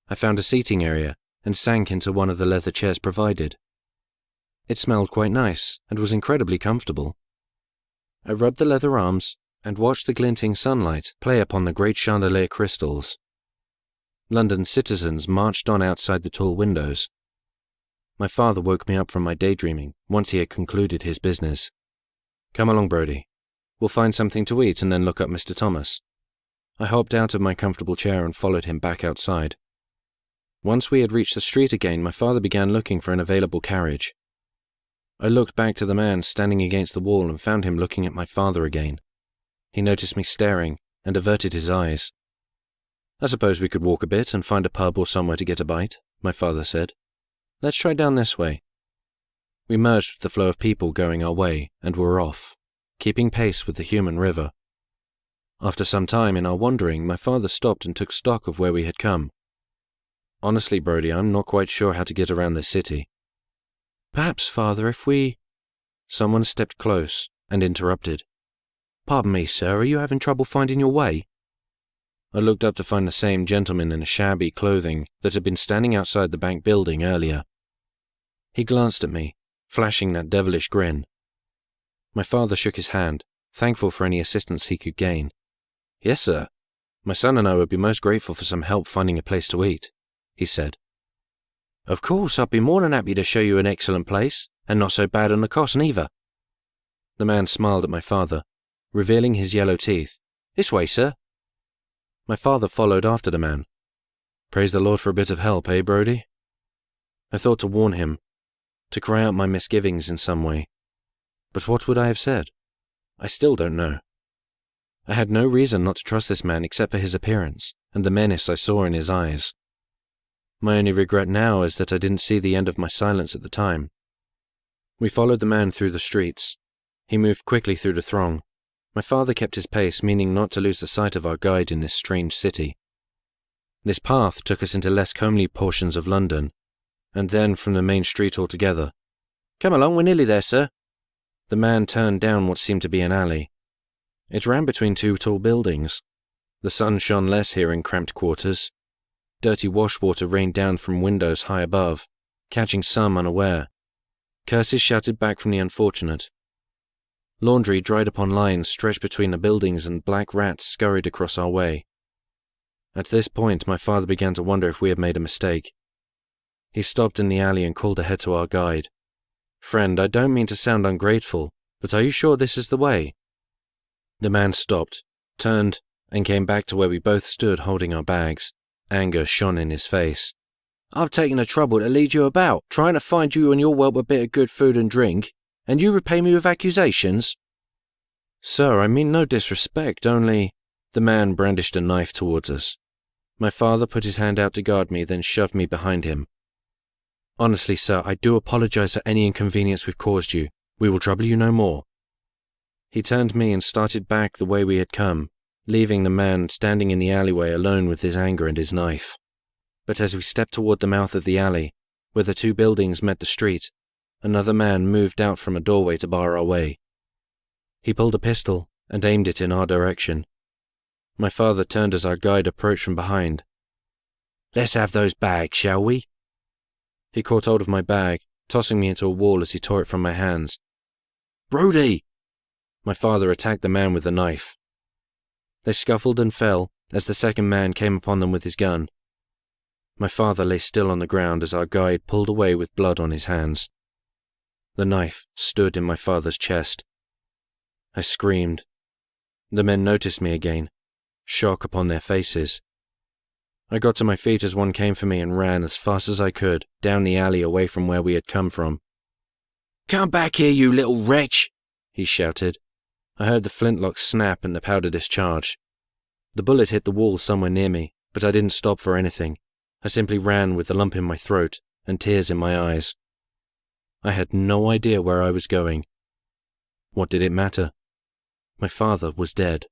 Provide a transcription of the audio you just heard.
I found a seating area and sank into one of the leather chairs provided. It smelled quite nice and was incredibly comfortable. I rubbed the leather arms and watched the glinting sunlight play upon the great chandelier crystals. London's citizens marched on outside the tall windows. My father woke me up from my daydreaming once he had concluded his business. "Come along, Brodie. We'll find something to eat and then look up Mr. Thomas." I hopped out of my comfortable chair and followed him back outside. Once we had reached the street again, my father began looking for an available carriage. I looked back to the man standing against the wall and found him looking at my father again. He noticed me staring and averted his eyes. "I suppose we could walk a bit and find a pub or somewhere to get a bite," my father said. "Let's try down this way." We merged with the flow of people going our way and were off, keeping pace with the human river. After some time in our wandering, my father stopped and took stock of where we had come. "Honestly, Brodie, I'm not quite sure how to get around this city." "Perhaps, father, if we—" Someone stepped close and interrupted. "Pardon me, sir, are you having trouble finding your way?" I looked up to find the same gentleman in a shabby clothing that had been standing outside the bank building earlier. He glanced at me, flashing that devilish grin. My father shook his hand, thankful for any assistance he could gain. "Yes, sir. My son and I would be most grateful for some help finding a place to eat," he said. "Of course, I'd be more than happy to show you an excellent place, and not so bad on the cost neither." The man smiled at my father, revealing his yellow teeth. "This way, sir." My father followed after the man. "Praise the Lord for a bit of help, eh, Brodie?" I thought to warn him, to cry out my misgivings in some way. But what would I have said? I still don't know. I had no reason not to trust this man except for his appearance and the menace I saw in his eyes. My only regret now is that I didn't see the end of my silence at the time. We followed the man through the streets. He moved quickly through the throng. My father kept his pace, meaning not to lose the sight of our guide in this strange city. This path took us into less comely portions of London, and then from the main street altogether. "Come along, we're nearly there, sir." The man turned down what seemed to be an alley. It ran between two tall buildings. The sun shone less here in cramped quarters. Dirty washwater rained down from windows high above, catching some unaware. Curses shouted back from the unfortunate. Laundry dried upon lines stretched between the buildings, and black rats scurried across our way. At this point, my father began to wonder if we had made a mistake. He stopped in the alley and called ahead to our guide. "Friend, I don't mean to sound ungrateful, but are you sure this is the way?" The man stopped, turned, and came back to where we both stood holding our bags. Anger shone in his face. "I've taken the trouble to lead you about, trying to find you and your whelp a bit of good food and drink, and you repay me with accusations?" "Sir, I mean no disrespect, only—" The man brandished a knife towards us. My father put his hand out to guard me, then shoved me behind him. "Honestly, sir, I do apologize for any inconvenience we've caused you. We will trouble you no more." He turned me and started back the way we had come, leaving the man standing in the alleyway alone with his anger and his knife. But as we stepped toward the mouth of the alley, where the two buildings met the street, another man moved out from a doorway to bar our way. He pulled a pistol and aimed it in our direction. My father turned as our guide approached from behind. "Let's have those bags, shall we?" He caught hold of my bag, tossing me into a wall as he tore it from my hands. "Brodie!" My father attacked the man with the knife. They scuffled and fell as the second man came upon them with his gun. My father lay still on the ground as our guide pulled away with blood on his hands. The knife stood in my father's chest. I screamed. The men noticed me again, shock upon their faces. I got to my feet as one came for me and ran as fast as I could down the alley away from where we had come from. "Come back here, you little wretch!" he shouted. I heard the flintlock snap and the powder discharge. The bullet hit the wall somewhere near me, but I didn't stop for anything. I simply ran with the lump in my throat and tears in my eyes. I had no idea where I was going. What did it matter? My father was dead.